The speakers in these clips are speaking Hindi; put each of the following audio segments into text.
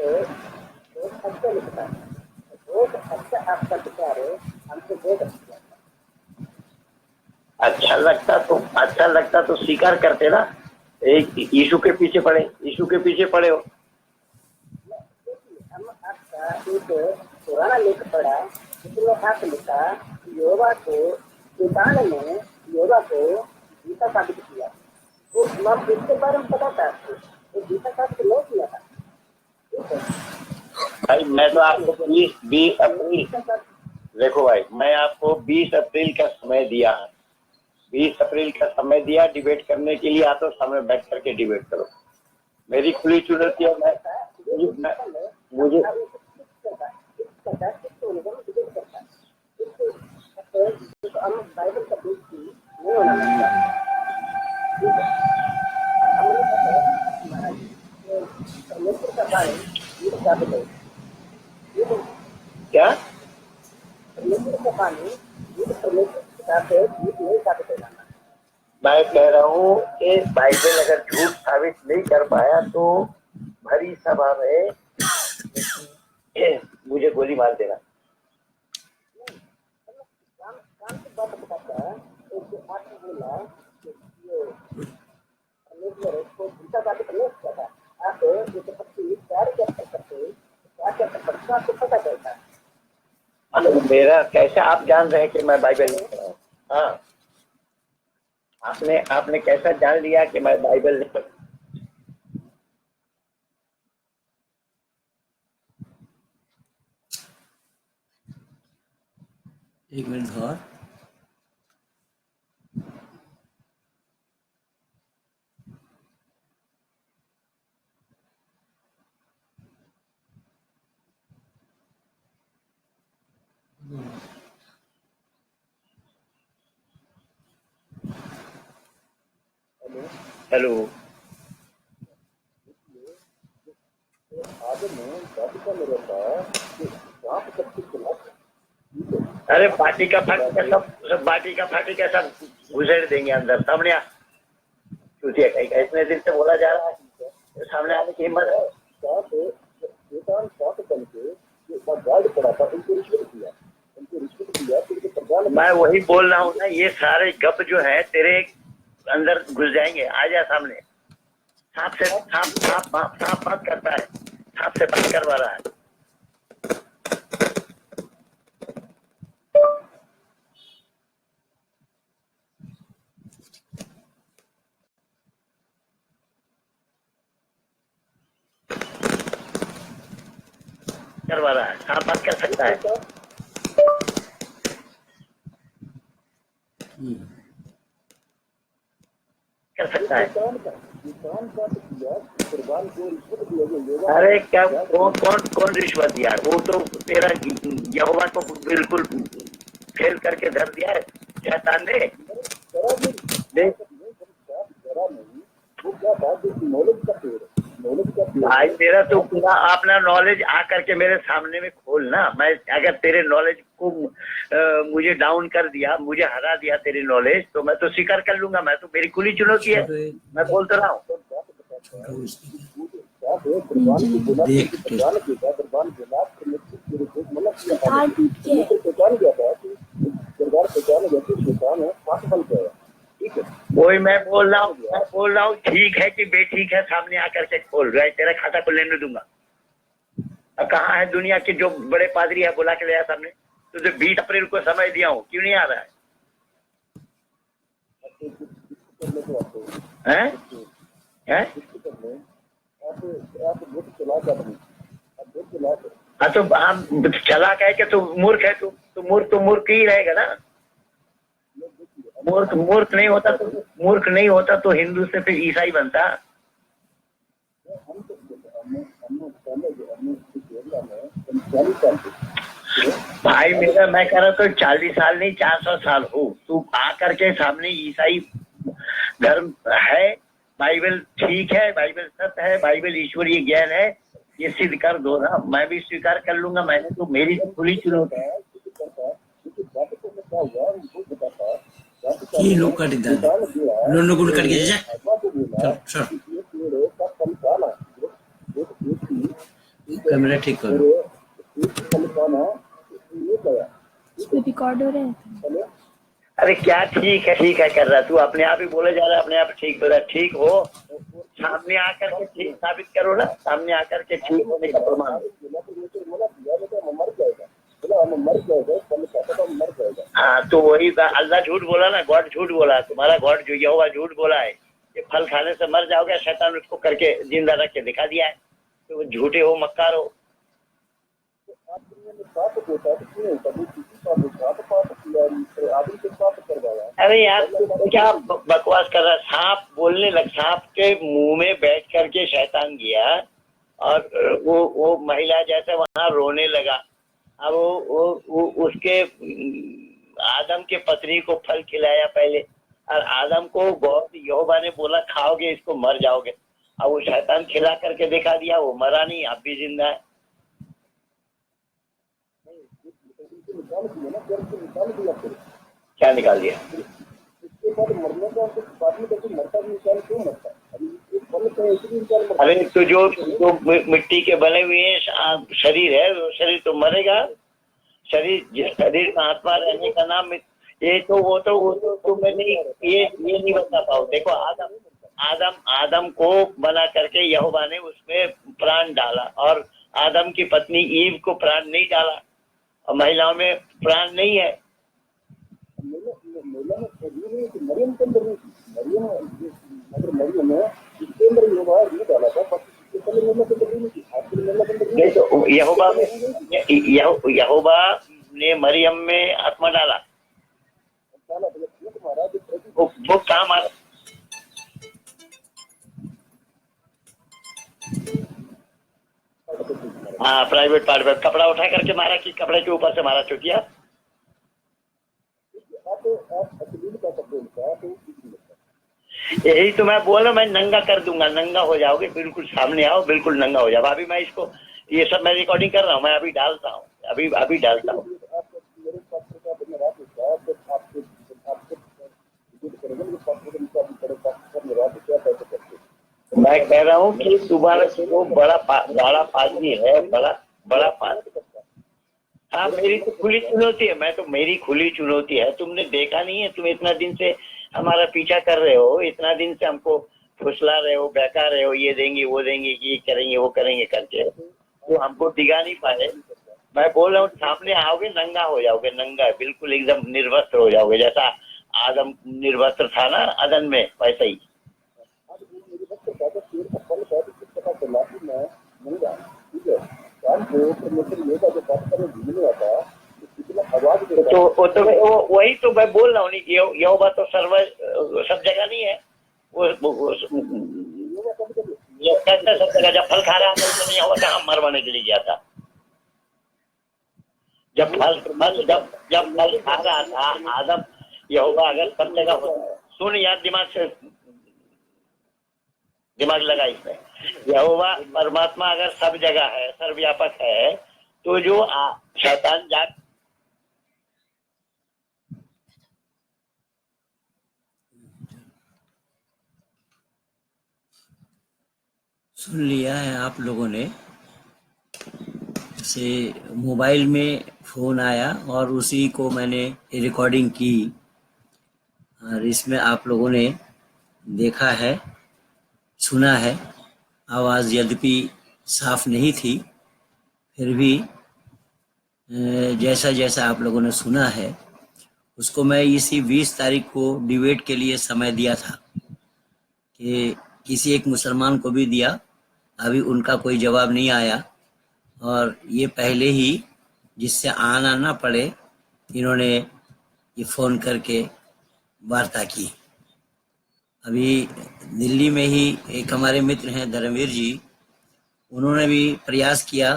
बहुत अच्छा लिखता है, बहुत अच्छा आपका विचार है, हमको बहुत अच्छा। अच्छा लगता तो स्वीकार करते ना, एक यीशु के पीछे पड़े, यीशु के पीछे पड़े हो। हम आपका एक पुराना लेख पढ़ा, जिसमें आपने लिखा योगा को किसान ने योगा को गीता साबित किया, तो हम इसके बारे में पता था आपको, गीता साबित नहीं किया था। भाई मैं तो आपको 20 अप्रैल, देखो भाई मैं आपको 20 अप्रैल का समय दिया, 20 अप्रैल का समय दिया डिबेट करने के लिए। आ तो सामने बैठ करके डिबेट करो, मेरी खुली चुनौती है। मुझे बाइबल का क्या मैं कह रहा हूँ कि बाइबल अगर झूठ साबित नहीं कर पाया तो भरी सभा में मुझे गोली मार देना। मेरा कैसे आप जान रहे हैं कि मैं बाइबल नहीं पढ़ा हूँ? हाँ, आपने कैसा जान लिया कि मैं बाइबल नहीं पढ़ा? एक मिनट और। हेलो, अरे बाटी का फाटी का सब घुसेड़ देंगे अंदर। सामने आ, चूतिया कहीं का इतने दिन से बोला जा रहा है, सामने आने की हिम्मत है? मैं वही बोल रहा हूँ ना, ये सारे गप जो है तेरे अंदर घुस जाएंगे। आ जा सामने, सांप बात करता है, सांप से बात करवा रहा है। करवा रहा है, सांप बात कर सकता है? कर सकता है? अरे क्या कौन रिश्वत दिया? वो तो तेरा यहोवा को बिल्कुल फेल करके धर दिया है शैतान ने। भाई तेरा तो पूरा अपना नॉलेज आ करके मेरे सामने में खोलना। मैं अगर तेरे नॉलेज को मुझे डाउन कर दिया, मुझे हरा दिया तेरी नॉलेज, तो मैं तो स्वीकार कर लूंगा। मैं तो, मेरी खुली चुनौती है, मैं बोल तो रहा हूँ। वही मैं बोल रहा हूँ ठीक है कि बेठीक है, सामने आकर के खोल रहा है, तेरा खाता को लेने दूंगा। अब कहाँ है दुनिया के जो बड़े पादरी है, बुला के ले आया सामने। तुझे 20 अप्रैल को समय दिया हूँ, क्यों नहीं आ रहा है? हाँ तो हम चला कह के तो मूर्ख है तू, तो मूर्ख ही रहेगा ना। मूर्ख नहीं होता तो हिंदू से फिर ईसाई बनता। भाई मेरा, मैं कह रहा तो 40 साल नहीं 400 साल हो, तू आ करके सामने ईसाई धर्म है, बाइबल ठीक है, बाइबल सत्य है, बाइबल ईश्वरीय ज्ञान है, ये सिद्ध कर दो ना, मैं भी स्वीकार कर लूंगा। मैंने तो, मेरी तो खुली चुनौती है। ये लोग कट लोग कट के जा। कैमरा ठीक करो। इस पे रिकॉर्ड हो रहा है। अरे क्या ठीक है कर रहा तू, अपने आप ही बोले जा रहा है, अपने आप ठीक बोला। ठीक हो, सामने आकर के ठीक साबित करो ना, सामने आकर के ठीक होने का प्रमाण। हाँ तो वही अल्लाह झूठ बोला ना, गॉड झूठ बोला, तुम्हारा गॉड जो यहोवा झूठ बोला है कि फल खाने से मर जाओगे। शैतान उसको करके जिंदा रख के दिखा दिया है, तो झूठे हो, मक्कार हो। अरे यार तू क्या बकवास कर रहा। सांप बोलने लग, सांप के मुंह में बैठ करके शैतान गया और वो महिला जैसे वहां रोने लगा। अब वो उसके आदम के पत्नी को फल खिलाया पहले, और आदम को बहुत यहोवा ने बोला खाओगे इसको मर जाओगे। अब वो शैतान खिला करके दिखा दिया, वो मरा नहीं, अब भी जिंदा है। क्या निकाल दिया? अरे तो जो मिट्टी के बने हुए हैं शरीर है, वो शरीर तो मरेगा। शरीर का आत्मा रहने का नाम ये तो वो तो मैं नहीं ये नहीं बता पाऊँ। देखो आदम को बना करके यहोवा ने उसमें प्राण डाला, और आदम की पत्नी ईव को प्राण नहीं डाला, और महिलाओं में प्राण नहीं है। यहोवा ने मरियम में आत्मा डाला, वो कहाँ मारा? हाँ प्राइवेट पार्ट में कपड़ा उठा करके मारा कि कपड़े के ऊपर से मारा चुटिया? यही तो मैं बोल रहा हूँ, मैं नंगा कर दूंगा, नंगा हो जाओगे, बिल्कुल सामने आओ, बिल्कुल नंगा हो जाओ। अभी मैं इसको ये सब मैं रिकॉर्डिंग कर रहा हूँ, मैं अभी डालता हूँ, अभी डालता हूँ। मैं कह रहा हूँ कि तुम्हारा जो बड़ा पादरी है, बड़ा पादरी। हाँ मेरी तो खुली चुनौती है, मेरी खुली चुनौती है। तुमने देखा नहीं है, तुम इतना दिन से हमारा पीछा कर रहे हो, इतना दिन से हमको फुसला रहे हो, बहका रहे हो, ये देंगे वो देंगे, ये करेंगे वो करेंगे करके, तो हमको दिखा नहीं पाए। मैं बोल रहा हूँ सामने आओगे, नंगा हो जाओगे, नंगा बिल्कुल एकदम निर्वस्त्र हो जाओगे, जैसा आदम निर्वस्त्र था ना अदन में, वैसा ही। तो वही तो मैं बोल रहा हूँ, यहोवा तो सब जगह नहीं है। वो सब जगह जब फल खा रहा था तो नहीं, यहोवा कहाँ मरवाने के लिए गया था? जब फल खा रहा था आदम, यहोवा अगर सब जगह होता। सुन यार, दिमाग लगा इसमें। यहोवा परमात्मा अगर सब जगह है, सर्वव्यापक है, तो जो शैतान सुन लिया है आप लोगों ने। से मोबाइल में फ़ोन आया और उसी को मैंने रिकॉर्डिंग की, और इसमें आप लोगों ने देखा है, सुना है। आवाज़ यद्यपि साफ नहीं थी, फिर भी जैसा जैसा आप लोगों ने सुना है, उसको मैं इसी 20 तारीख को डिबेट के लिए समय दिया था कि किसी एक मुसलमान को भी दिया, अभी उनका कोई जवाब नहीं आया। और ये पहले ही, जिससे आना ना पड़े, इन्होंने ये फ़ोन करके वार्ता की। अभी दिल्ली में ही एक हमारे मित्र हैं धर्मवीर जी, उन्होंने भी प्रयास किया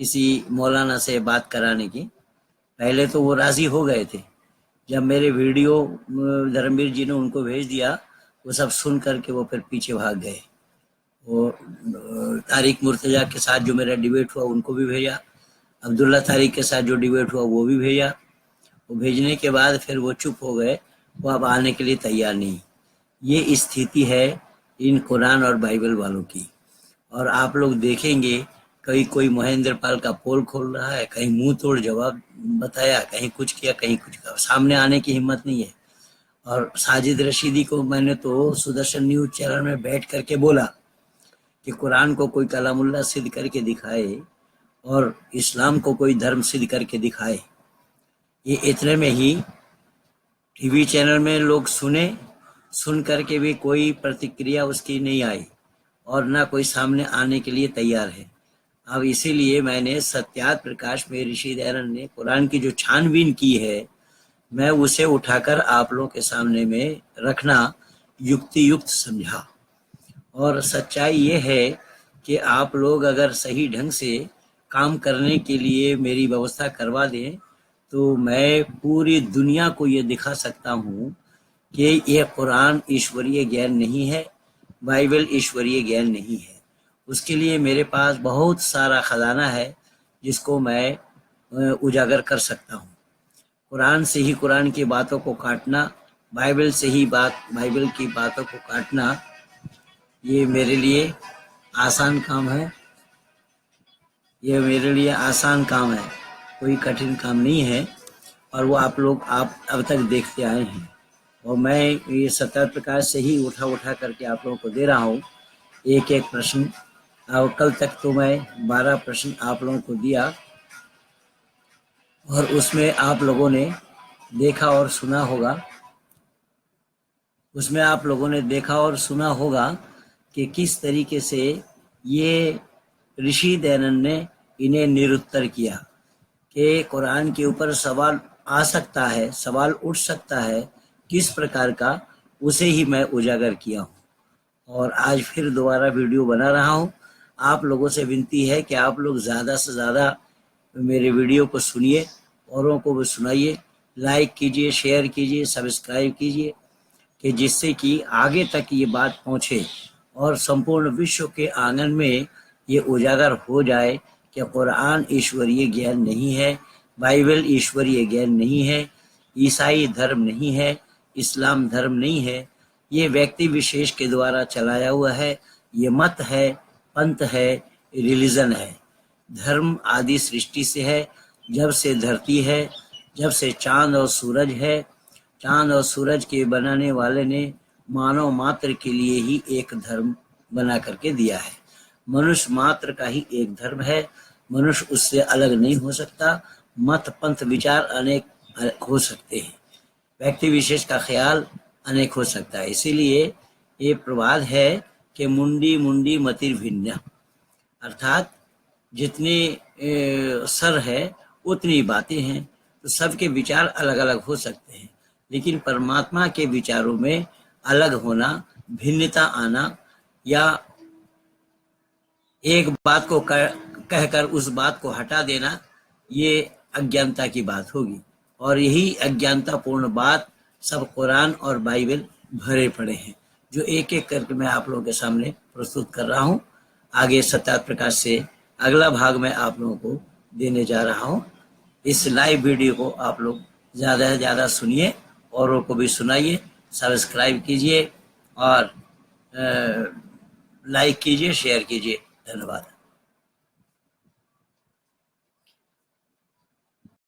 किसी मौलाना से बात कराने की। पहले तो वो राज़ी हो गए थे, जब मेरे वीडियो धर्मवीर जी ने उनको भेज दिया, वो सब सुन करके वो फिर पीछे भाग गए। वो तारिक मुर्तज़ा के साथ जो मेरा डिबेट हुआ उनको भी भेजा, अब्दुल्ला तारिक के साथ जो डिबेट हुआ वो भी भेजा। वो भेजने के बाद फिर वो चुप हो गए, वो अब आने के लिए तैयार नहीं। ये स्थिति है इन कुरान और बाइबल वालों की। और आप लोग देखेंगे कहीं कोई महेंद्र पाल का पोल खोल रहा है, कहीं मुंह तोड़ जवाब बताया, कहीं कुछ किया, कहीं कुछ किया, सामने आने की हिम्मत नहीं है। और साजिद रशीदी को मैंने तो सुदर्शन न्यूज चैनल में बैठ करके बोला कि कुरान को कोई कलामुल्लाह सिद्ध करके दिखाए और इस्लाम को कोई धर्म सिद्ध करके दिखाए। ये इतने में ही टीवी चैनल में लोग सुन करके भी कोई प्रतिक्रिया उसकी नहीं आई और ना कोई सामने आने के लिए तैयार है। अब इसीलिए मैंने सत्यात प्रकाश में ऋषि दयानंद ने कुरान की जो छानबीन की है, मैं उसे उठाकर आप लोगों के सामने में रखना युक्ति युक्त समझा। और सच्चाई ये है कि आप लोग अगर सही ढंग से काम करने के लिए मेरी व्यवस्था करवा दें तो मैं पूरी दुनिया को ये दिखा सकता हूँ कि ये कुरान ईश्वरीय ज्ञान नहीं है, बाइबल ईश्वरीय ज्ञान नहीं है। उसके लिए मेरे पास बहुत सारा खजाना है जिसको मैं उजागर कर सकता हूँ। कुरान से ही कुरान की बातों को काटना, बाइबल से ही बाइबल की बातों को काटना, ये मेरे लिए आसान काम है। ये मेरे लिए आसान काम है, कोई कठिन काम नहीं है। और वो आप अब तक देखते आए हैं और मैं ये सत्यात प्रकाश से ही उठा करके आप लोगों को दे रहा हूँ एक एक प्रश्न। और कल तक तो मैं 12 प्रश्न आप लोगों को दिया और उसमें आप लोगों ने देखा और सुना होगा कि किस तरीके से ये ऋषि दयानंद ने इन्हें निरुत्तर किया कि कुरान के ऊपर सवाल आ सकता है, सवाल उठ सकता है, किस प्रकार का, उसे ही मैं उजागर किया हूँ। और आज फिर दोबारा वीडियो बना रहा हूँ। आप लोगों से विनती है कि आप लोग ज़्यादा से ज़्यादा मेरे वीडियो को सुनिए, औरों को भी सुनाइए, लाइक कीजिए, शेयर कीजिए, सब्सक्राइब कीजिए, कि जिससे कि आगे तक ये बात पहुँचे और संपूर्ण विश्व के आंगन में ये उजागर हो जाए कि कुरान ईश्वरीय ज्ञान नहीं है, बाइबल ईश्वरीय ज्ञान नहीं है, ईसाई धर्म नहीं है, इस्लाम धर्म नहीं है, ये व्यक्ति विशेष के द्वारा चलाया हुआ है, ये मत है, पंथ है, रिलीजन है। धर्म आदि सृष्टि से है, जब से धरती है, जब से चांद और सूरज है। चांद और सूरज के बनाने वाले ने मानव मात्र के लिए ही एक धर्म बना करके दिया है। मनुष्य मात्र का ही एक धर्म है, मनुष्य उससे अलग नहीं हो सकता। मत पंथ विचार अनेक हो सकते हैं, व्यक्ति विशेष का ख्याल अनेक हो सकता है। इसीलिए ये प्रवाद है कि मुंडी मुंडी मतिर भिन्ना, अर्थात जितने सर है उतनी बातें हैं। तो सबके विचार अलग अलग हो सकते हैं, लेकिन परमात्मा के विचारों में अलग होना, भिन्नता आना या एक बात को कहकर उस बात को हटा देना, ये अज्ञानता की बात होगी। और यही अज्ञानतापूर्ण बात सब कुरान और बाइबल भरे पड़े हैं, जो एक एक करके मैं आप लोगों के सामने प्रस्तुत कर रहा हूँ। आगे सत्यात प्रकाश से अगला भाग मैं आप लोगों को देने जा रहा हूँ। इस लाइव वीडियो को आप लोग ज़्यादा से ज़्यादा सुनिए, औरों को भी सुनाइए, सब्सक्राइब कीजिए और लाइक कीजिए, शेयर कीजिए। धन्यवाद।